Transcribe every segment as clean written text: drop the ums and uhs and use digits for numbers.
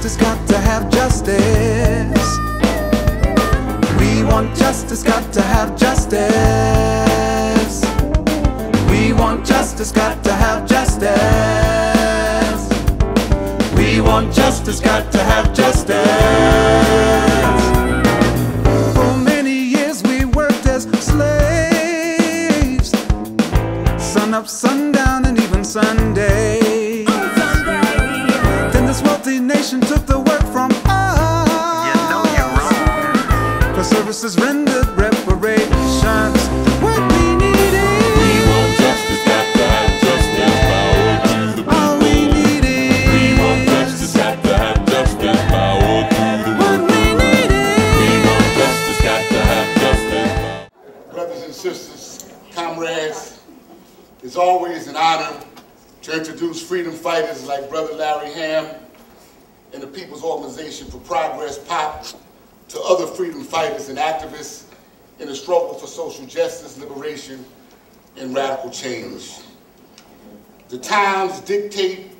justice, got to have justice. We want justice, got to have justice. We want justice, got to have justice. We want justice, got to have justice. For many years we worked as slaves, sun up, sundown, and even Sunday. Then this wealthy nation took the work from us. You know you're wrong. For services rendered, reparations, what we needed. We want justice, got to have justice. Power to the people. All we needed. We want justice, got to have justice. Power to the What people. we needed. We want justice, got to have justice. Brothers and sisters, comrades, it's always an honor to introduce freedom fighters like Brother Larry Hamm and the People's Organization for Progress, POP, to other freedom fighters and activists in the struggle for social justice, liberation, and radical change. The times dictate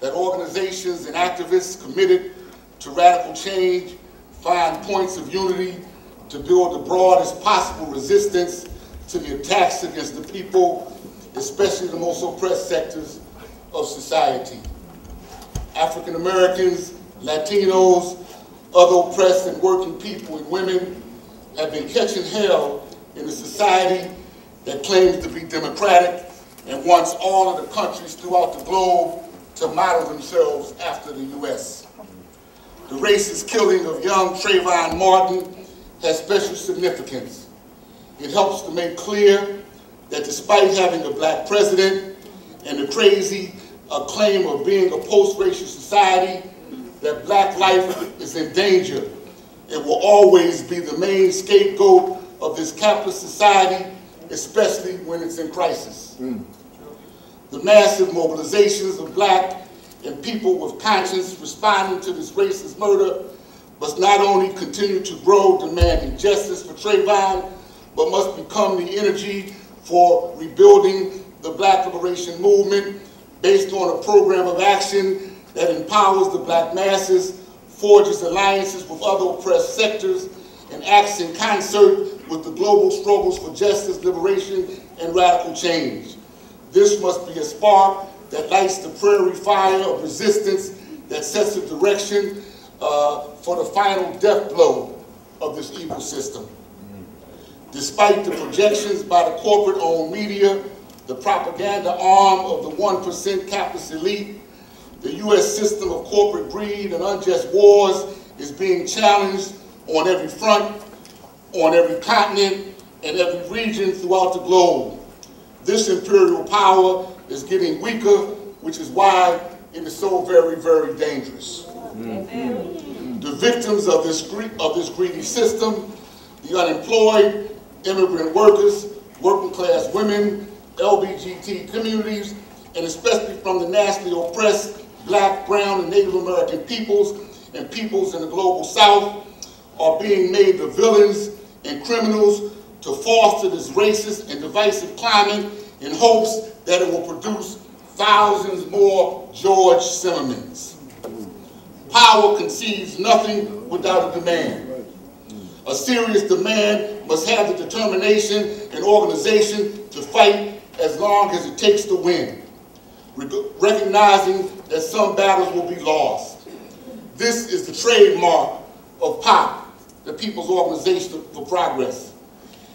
that organizations and activists committed to radical change find points of unity to build the broadest possible resistance to the attacks against the people, especially the most oppressed sectors of society. African Americans, Latinos, other oppressed and working people and women have been catching hell in a society that claims to be democratic and wants all of the countries throughout the globe to model themselves after the U.S. The racist killing of young Trayvon Martin has special significance. It helps to make clear that despite having a black president and the crazy claim of being a post-racial society, that black life is in danger. It will always be the main scapegoat of this capitalist society, especially when it's in crisis. The massive mobilizations of black and people with conscience responding to this racist murder must not only continue to grow, demanding justice for Trayvon, but must become the energy for rebuilding the Black liberation movement based on a program of action that empowers the black masses, forges alliances with other oppressed sectors, and acts in concert with the global struggles for justice, liberation, and radical change. This must be a spark that lights the prairie fire of resistance that sets a direction for the final death blow of this evil system. Despite the projections by the corporate-owned media, the propaganda arm of the 1% capitalist elite, the U.S. system of corporate greed and unjust wars is being challenged on every front, on every continent, and every region throughout the globe. This imperial power is getting weaker, which is why it is so very, very dangerous. The victims of this greedy system, the unemployed, immigrant workers, working class women, LGBT communities, and especially from the nationally oppressed black, brown, and Native American peoples and peoples in the global South are being made the villains and criminals to foster this racist and divisive climate in hopes that it will produce thousands more George Zimmermans. Power conceives nothing without a demand. A serious demand must have the determination and organization to fight as long as it takes to win, recognizing that some battles will be lost. This is the trademark of POP, the People's Organization for Progress.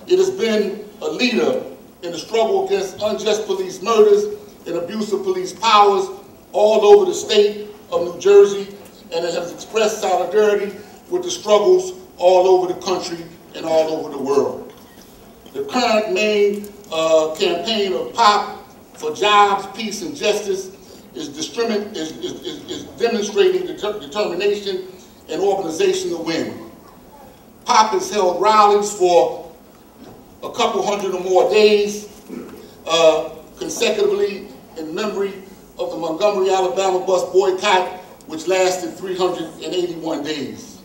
It has been a leader in the struggle against unjust police murders and abuse of police powers all over the state of New Jersey, and it has expressed solidarity with the struggles all over the country and all over the world. The current main campaign of POP for jobs, peace, and justice is demonstrating determination and organization to win. POP has held rallies for a couple hundred or more days consecutively in memory of the Montgomery, Alabama bus boycott, which lasted 381 days.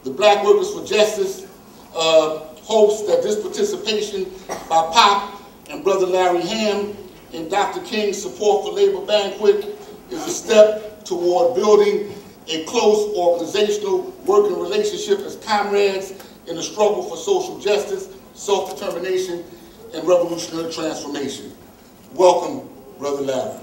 The Black Workers for Justice hopes that this participation by POP and Brother Larry Hamm and Dr. King's support for Labor Banquet is a step toward building a close organizational working relationship as comrades in the struggle for social justice, self-determination, and revolutionary transformation. Welcome, Brother Larry.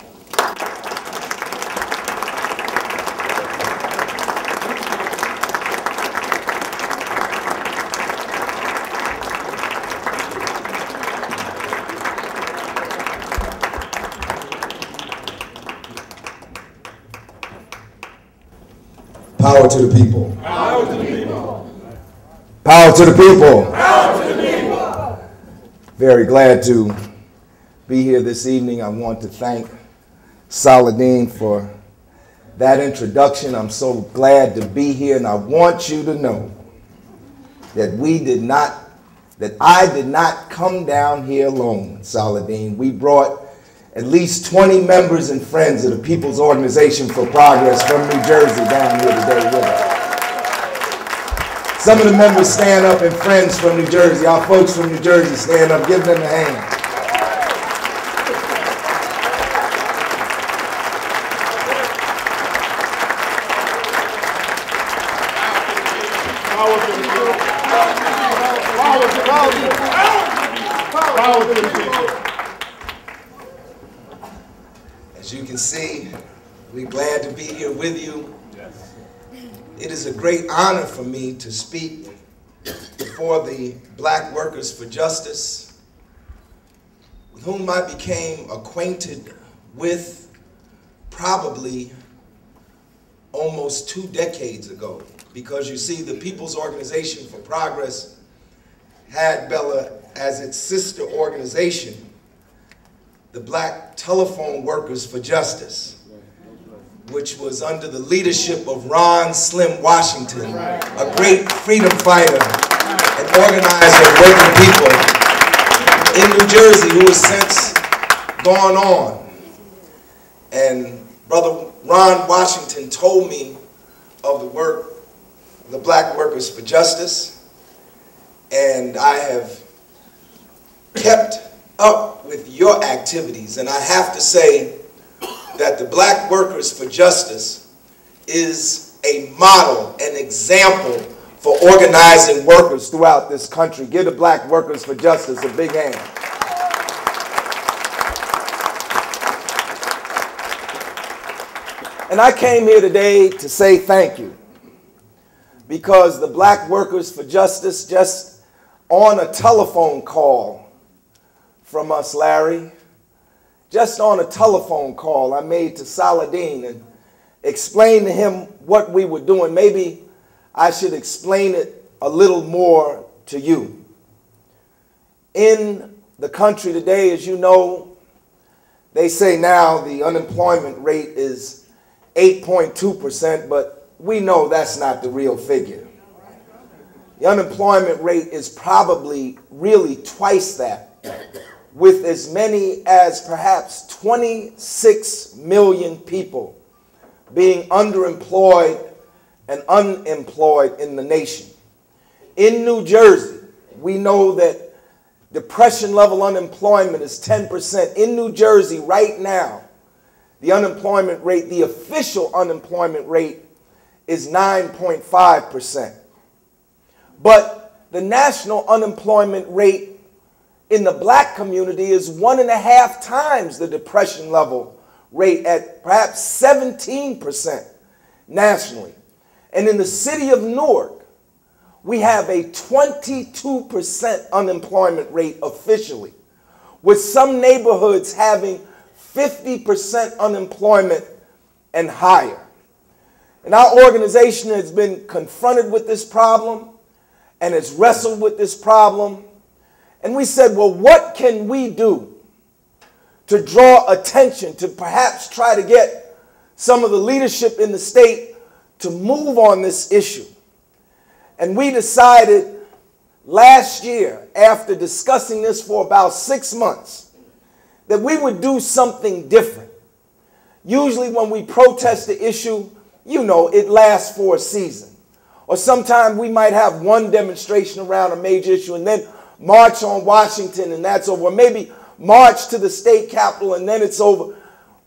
Power to the people. Power to the people. Power to the people. Power to the people. Very glad to be here this evening. I want to thank Saladin for that introduction. I'm so glad to be here, and I want you to know that I did not come down here alone, Saladin. We brought at least 20 members and friends of the People's Organization for Progress from New Jersey down here today with us. Some of the members stand up, and friends from New Jersey, our folks from New Jersey, stand up, give them a hand. Power to the people. Power to the people. Power to the people. As you can see, we're glad to be here with you. It is a great honor for me to speak before the Black Workers for Justice, with whom I became acquainted with probably almost 2 decades ago. Because you see, the People's Organization for Progress had Bella as its sister organization, the Black Telephone Workers for Justice, which was under the leadership of Ron Slim Washington, a great freedom fighter and organizer of working people in New Jersey, who has since gone on. And Brother Ron Washington told me of the work of the Black Workers for Justice, and I have kept up with your activities, and I have to say that the Black Workers for Justice is a model, an example for organizing workers throughout this country. Give the Black Workers for Justice a big hand. And I came here today to say thank you, because the Black Workers for Justice, just on a telephone call from us, Larry, just on a telephone call I made to Saladin and explained to him what we were doing. Maybe I should explain it a little more to you. In the country today, as you know, they say now the unemployment rate is 8.2%, but we know that's not the real figure. The unemployment rate is probably really twice that, with as many as perhaps 26 million people being underemployed and unemployed in the nation. In New Jersey, we know that depression level unemployment is 10%. In New Jersey right now, the unemployment rate, the official unemployment rate, is 9.5%. But the national unemployment rate in the Black community is 1.5 times the depression level rate, at perhaps 17% nationally. And in the city of Newark, we have a 22% unemployment rate officially, with some neighborhoods having 50% unemployment and higher. And our organization has been confronted with this problem and has wrestled with this problem. And we said, well, what can we do to draw attention, to perhaps try to get some of the leadership in the state to move on this issue? And we decided last year, after discussing this for about 6 months, that we would do something different. Usually when we protest the issue, you know, it lasts for a season. Or sometimes we might have one demonstration around a major issue and then march on Washington and that's over. Or maybe march to the state capitol and then it's over.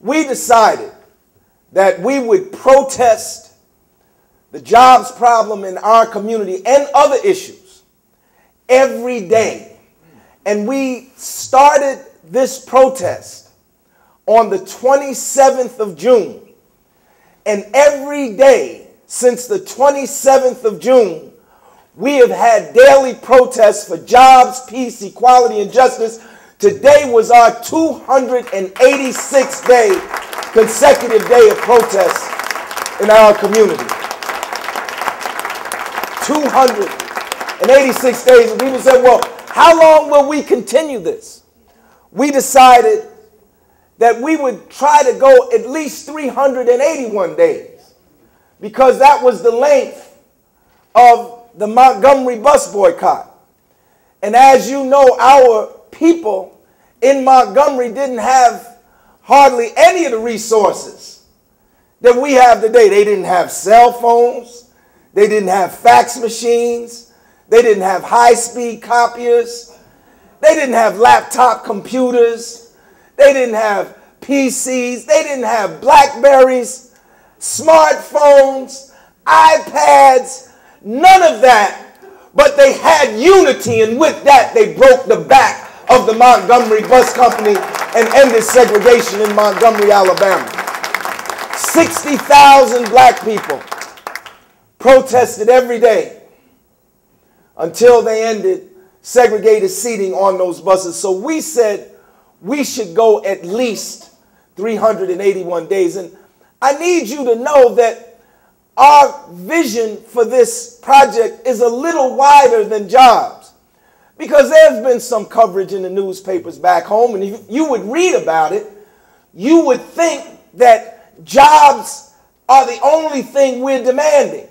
We decided that we would protest the jobs problem in our community and other issues every day. And we started this protest on the 27th of June. And every day since the 27th of June, we have had daily protests for jobs, peace, equality, and justice. Today was our 286th day, consecutive day of protests in our community. 286 days. And people said, well, how long will we continue this? We decided that we would try to go at least 381 days, because that was the length of the Montgomery bus boycott. And as you know, our people in Montgomery didn't have hardly any of the resources that we have today. They didn't have cell phones. They didn't have fax machines. They didn't have high-speed copiers. They didn't have laptop computers. They didn't have PCs. They didn't have Blackberries, smartphones, iPads, none of that. But they had unity, and with that, they broke the back of the Montgomery Bus Company and ended segregation in Montgomery, Alabama. 60,000 black people protested every day until they ended segregated seating on those buses. So we said we should go at least 381 days. And I need you to know that our vision for this project is a little wider than jobs, because there's been some coverage in the newspapers back home, and if you would read about it, you would think that jobs are the only thing we're demanding.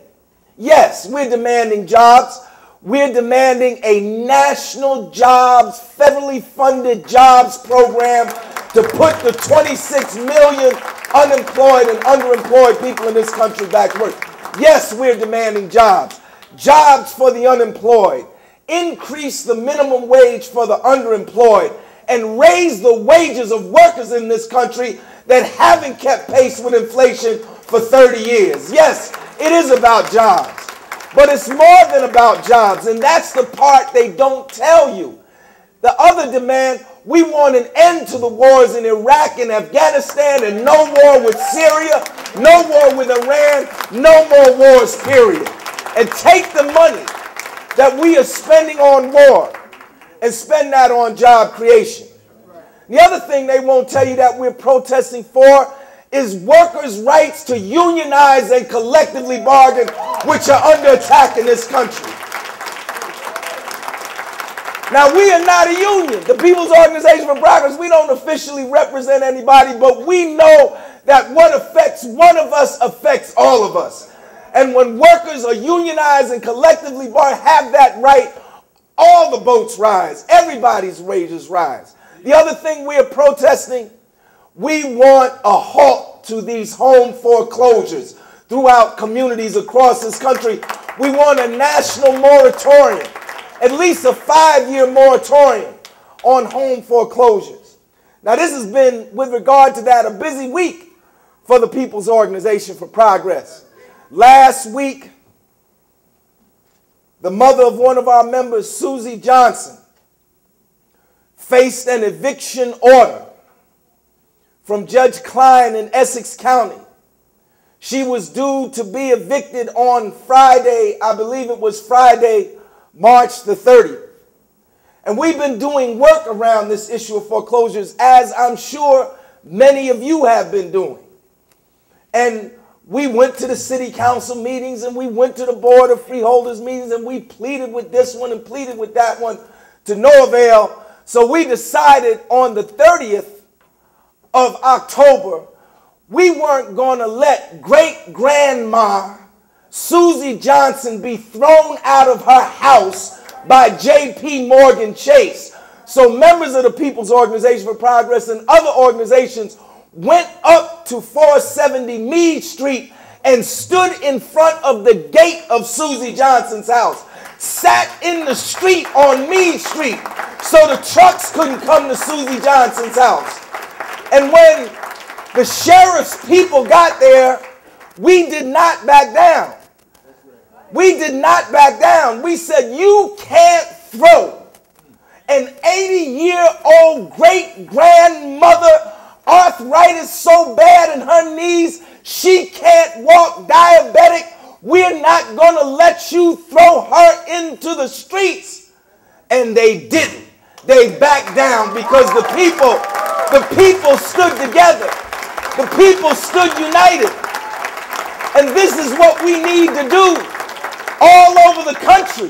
Yes, we're demanding jobs. We're demanding a national jobs, federally funded jobs program to put the 26 million unemployed and underemployed people in this country back to work. Yes, we're demanding jobs. Jobs for the unemployed. Increase the minimum wage for the underemployed, and raise the wages of workers in this country that haven't kept pace with inflation for 30 years. Yes, it is about jobs. But it's more than about jobs, and that's the part they don't tell you. The other demand, we want an end to the wars in Iraq and Afghanistan, and no war with Syria, no war with Iran, no more wars, period. And take the money that we are spending on war and spend that on job creation. The other thing they won't tell you that we're protesting for is workers' rights to unionize and collectively bargain, which are under attack in this country. Now, we are not a union. The People's Organization for Progress, we don't officially represent anybody, but we know that what affects one of us affects all of us. And when workers are unionized and collectively have that right, all the boats rise. Everybody's wages rise. The other thing we are protesting, we want a halt to these home foreclosures throughout communities across this country. We want a national moratorium, at least a 5-year moratorium on home foreclosures. Now, this has been, with regard to that, a busy week for the People's Organization for Progress. Last week, the mother of one of our members, Susie Johnson, faced an eviction order from Judge Klein in Essex County. She was due to be evicted on Friday, I believe it was Friday, March the 30th. And we've been doing work around this issue of foreclosures, as I'm sure many of you have been doing. And we went to the city council meetings, and we went to the board of freeholders meetings, and we pleaded with this one and pleaded with that one to no avail. So we decided on the 30th of October, we weren't going to let great-grandma Susie Johnson be thrown out of her house by J.P. Morgan Chase. So members of the People's Organization for Progress and other organizations went up to 470 Meade Street and stood in front of the gate of Susie Johnson's house, sat in the street on Meade Street so the trucks couldn't come to Susie Johnson's house. And when the sheriff's people got there, we did not back down. We did not back down. We said, you can't throw an 80-year-old great-grandmother, arthritis so bad in her knees, she can't walk, diabetic. We're not going to let you throw her into the streets. And they didn't. They backed down because the people stood together. The people stood united. And this is what we need to do all over the country.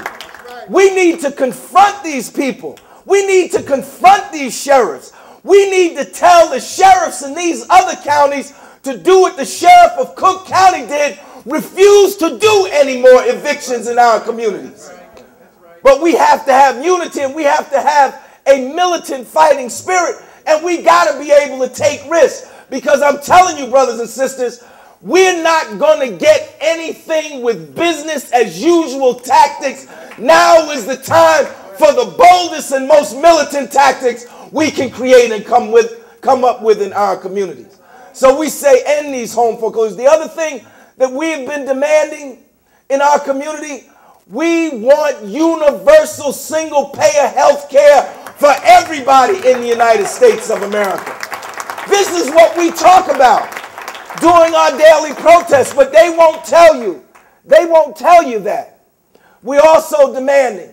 We need to confront these people. We need to confront these sheriffs. We need to tell the sheriffs in these other counties to do what the sheriff of Cook County did, refuse to do any more evictions in our communities. But we have to have unity, and we have to have a militant fighting spirit, and we got to be able to take risks. Because I'm telling you, brothers and sisters, we're not going to get anything with business as usual tactics. Now is the time for the boldest and most militant tactics we can create and come up with in our communities. So we say end these home foreclosures. The other thing that we've been demanding in our community, we want universal single-payer health care for everybody in the United States of America. This is what we talk about during our daily protests, but they won't tell you. They won't tell you that. We're also demanding,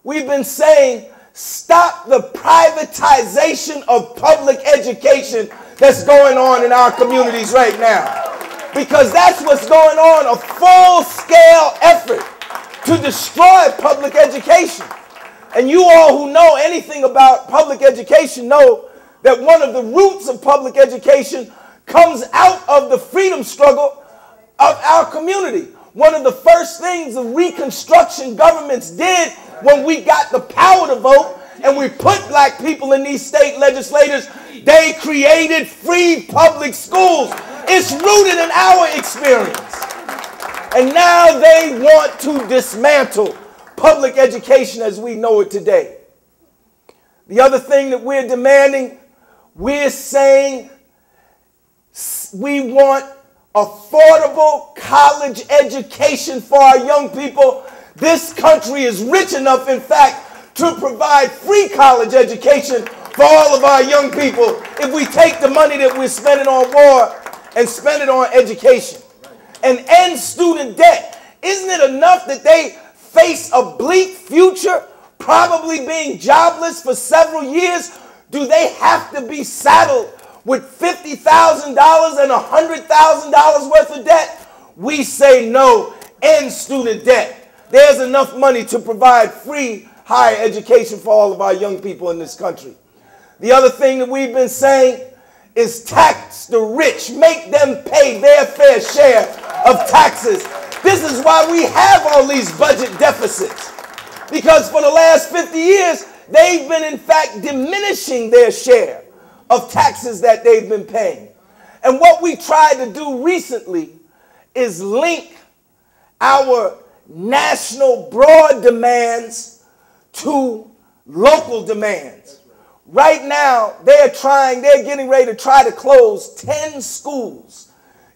we've been saying, stop the privatization of public education that's going on in our communities right now. Because that's what's going on, a full-scale effort to destroy public education. And you all who know anything about public education know that one of the roots of public education comes out of the freedom struggle of our community. One of the first things the Reconstruction governments did when we got the power to vote and we put black people in these state legislators, they created free public schools. It's rooted in our experience. And now they want to dismantle public education as we know it today. The other thing that we're demanding, we're saying we want affordable college education for our young people. This country is rich enough, in fact, to provide free college education for all of our young people if we take the money that we're spending on war and spend it on education. And end student debt. Isn't it enough that they face a bleak future, probably being jobless for several years? Do they have to be saddled with $50,000 and $100,000 worth of debt? We say no, end student debt. There's enough money to provide free higher education for all of our young people in this country. The other thing that we've been saying is tax the rich, make them pay their fair share of taxes. This is why we have all these budget deficits, because for the last 50 years, they've been in fact diminishing their share of taxes that they've been paying. And what we tried to do recently is link our national broad demands to local demands. Right now, they're getting ready to try to close 10 schools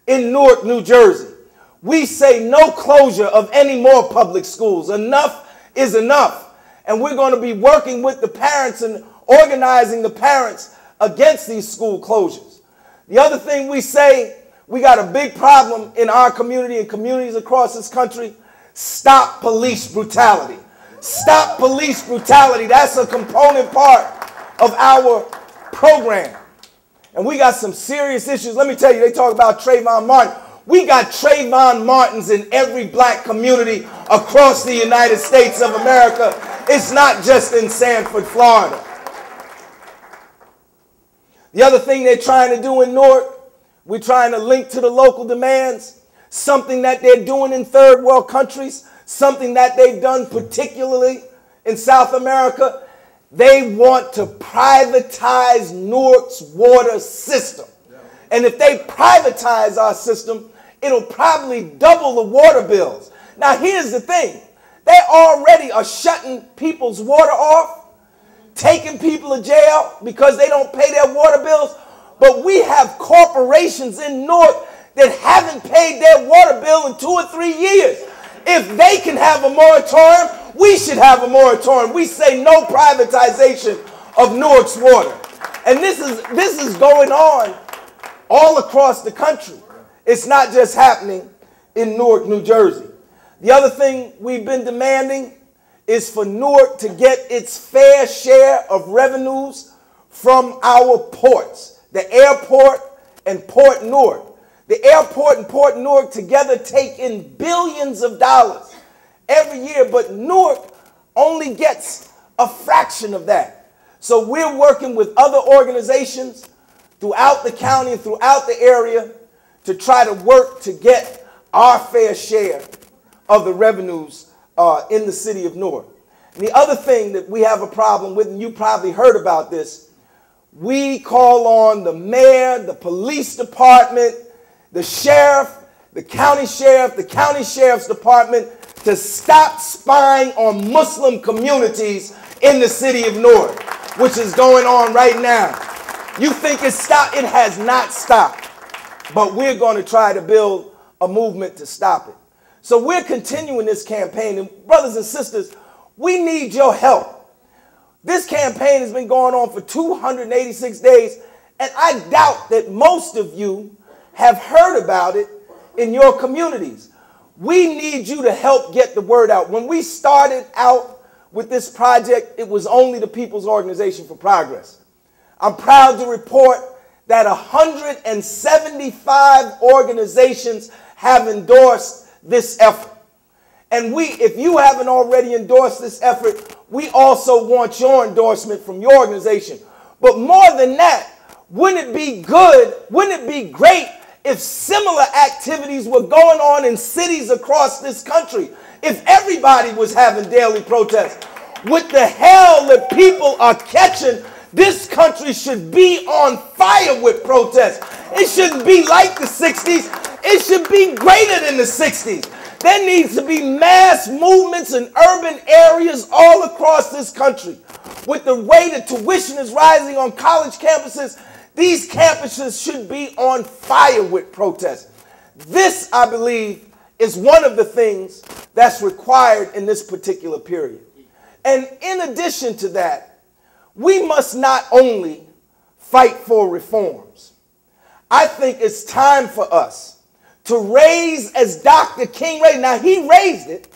in Newark, New Jersey. We say no closure of any more public schools. Enough is enough. And we're going to be working with the parents and organizing the parents against these school closures. The other thing we say, we got a big problem in our community and communities across this country. Stop police brutality. Stop police brutality. That's a component part of our program. And we got some serious issues. Let me tell you, they talk about Trayvon Martin. We got Trayvon Martins in every black community across the United States of America. It's not just in Sanford, Florida. The other thing they're trying to do in Newark, we're trying to link to the local demands, something that they're doing in third world countries, something that they've done particularly in South America. They want to privatize Newark's water system. And if they privatize our system, it'll probably double the water bills. Now, here's the thing. They already are shutting people's water off, taking people to jail because they don't pay their water bills. But we have corporations in Newark that haven't paid their water bill in 2 or 3 years. If they can have a moratorium, we should have a moratorium. We say no privatization of Newark's water. And this is going on all across the country. It's not just happening in Newark, New Jersey. The other thing we've been demanding is for Newark to get its fair share of revenues from our ports, the airport and Port Newark. The airport and Port Newark together take in billions of dollars every year, but Newark only gets a fraction of that. So we're working with other organizations throughout the county and throughout the area to try to work to get our fair share of the revenues in the city of Newark. And the other thing that we have a problem with, and you probably heard about this, we call on the mayor, the police department, the sheriff, the county sheriff's department to stop spying on Muslim communities in the city of Newark, which is going on right now. You think it's stopped? It has not stopped. But we're going to try to build a movement to stop it. So we're continuing this campaign. And brothers and sisters, we need your help. This campaign has been going on for 286 days, and I doubt that most of you have heard about it in your communities. We need you to help get the word out. When we started out with this project, it was only the People's Organization for Progress. I'm proud to report that 175 organizations have endorsed this effort. And if you haven't already endorsed this effort, we also want your endorsement from your organization. But more than that, wouldn't it be good, wouldn't it be great if similar activities were going on in cities across this country? If everybody was having daily protests, with the hell that people are catching, this country should be on fire with protests. It shouldn't be like the 60s. It should be greater than the 60s. There needs to be mass movements in urban areas all across this country. With the way the tuition is rising on college campuses, these campuses should be on fire with protests. This, I believe, is one of the things that's required in this particular period. And in addition to that, we must not only fight for reforms. I think it's time for us to raise, as Dr. King raised. Now, he raised it.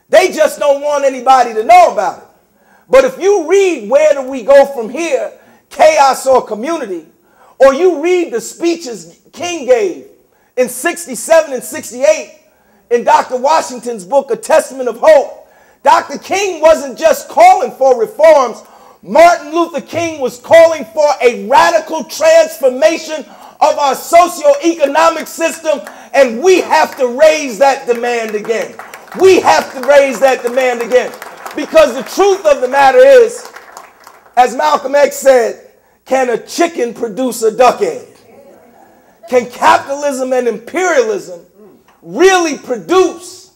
They just don't want anybody to know about it. But if you read Where Do We Go From Here, Chaos or Community, or you read the speeches King gave in 67 and 68 in Dr. Washington's book, A Testament of Hope, Dr. King wasn't just calling for reforms. Martin Luther King was calling for a radical transformation of our socioeconomic system, and we have to raise that demand again. We have to raise that demand again. Because the truth of the matter is, as Malcolm X said, can a chicken produce a duck egg? Can capitalism and imperialism really produce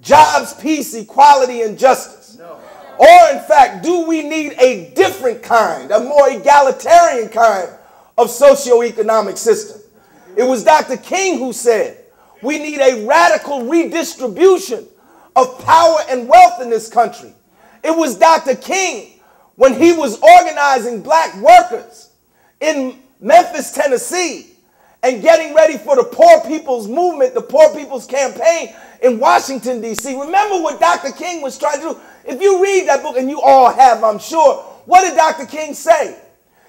jobs, peace, equality, and justice? No. Or in fact, do we need a different kind, a more egalitarian kind of socioeconomic system? It was Dr. King who said we need a radical redistribution of power and wealth in this country. It was Dr. King when he was organizing black workers in Memphis, Tennessee, and getting ready for the Poor People's Movement, the Poor People's Campaign in Washington, D.C. Remember what Dr. King was trying to do? If you read that book, and you all have, I'm sure, what did Dr. King say?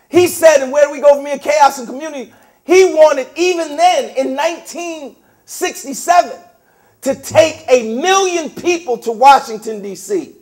He said, and Where Do We Go From Here, Chaos and Community, he wanted, even then, in 1967, to take 1 million people to Washington, D.C.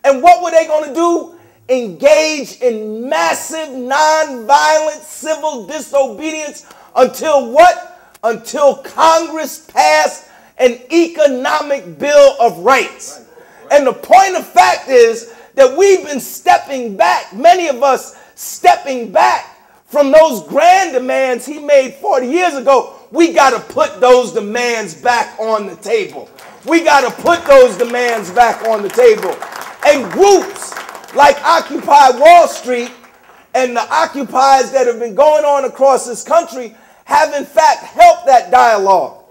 And what were they going to do? Engage in massive, nonviolent civil disobedience until what? Until Congress passed an economic bill of rights. And the point of fact is that we've been stepping back, many of us stepping back from those grand demands he made 40 years ago. We got to put those demands back on the table. We got to put those demands back on the table. And groups like Occupy Wall Street and the occupies that have been going on across this country have in fact helped that dialogue.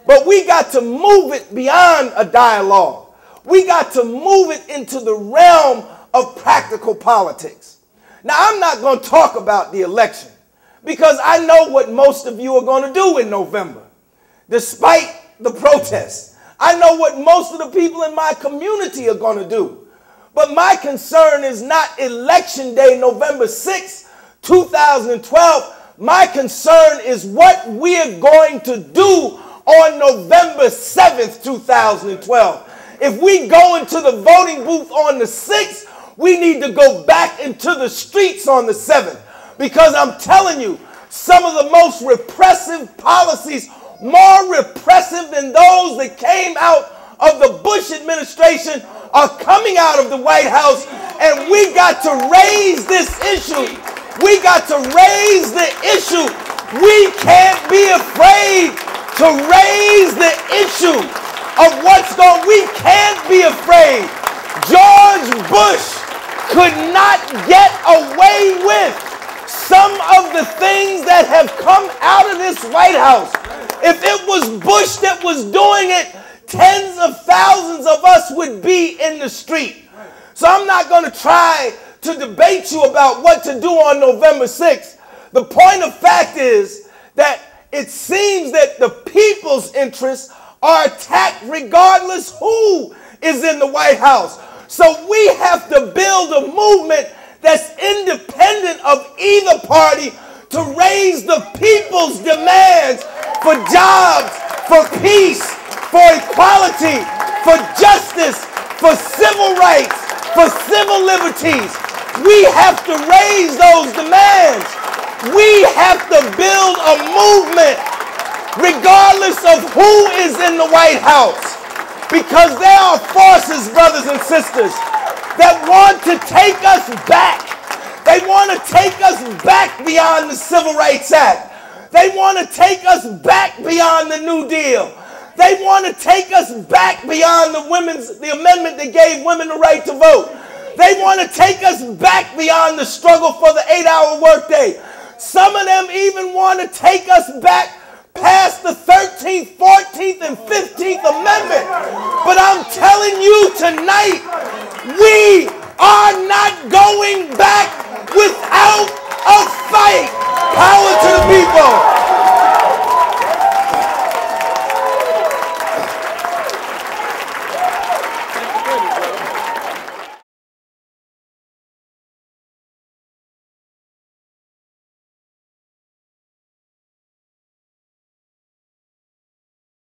But we got to move it beyond a dialogue. We got to move it into the realm of practical politics. Now, I'm not going to talk about the election because I know what most of you are going to do in November, despite the protests. I know what most of the people in my community are going to do. But my concern is not Election Day, November 6, 2012. My concern is what we are going to do on November 7th, 2012. If we go into the voting booth on the 6th, we need to go back into the streets on the 7th. Because I'm telling you, some of the most repressive policies, more repressive than those that came out of the Bush administration, are coming out of the White House. And we got to raise this issue. We got to raise the issue. We can't be afraid to raise the issue of what's going on. We can't be afraid. George Bush could not get away with some of the things that have come out of this White House. If it was Bush that was doing it, tens of thousands of us would be in the street. So I'm not going to try to debate you about what to do on November 6th. The point of fact is that it seems that the people's interests are attacked regardless who is in the White House. So we have to build a movement that's independent of either party to raise the people's demands for jobs, for peace, for equality, for justice, for civil rights, for civil liberties. We have to raise those demands. We have to build a movement regardless of who is in the White House. Because there are forces, brothers and sisters, that want to take us back. They want to take us back beyond the Civil Rights Act. They want to take us back beyond the New Deal. They want to take us back beyond the amendment that gave women the right to vote. They want to take us back beyond the struggle for the 8-hour workday. Some of them even want to take us back past the 13th, 14th, and 15th Amendment. But I'm telling you tonight, we are not going back without a fight. Power to the people.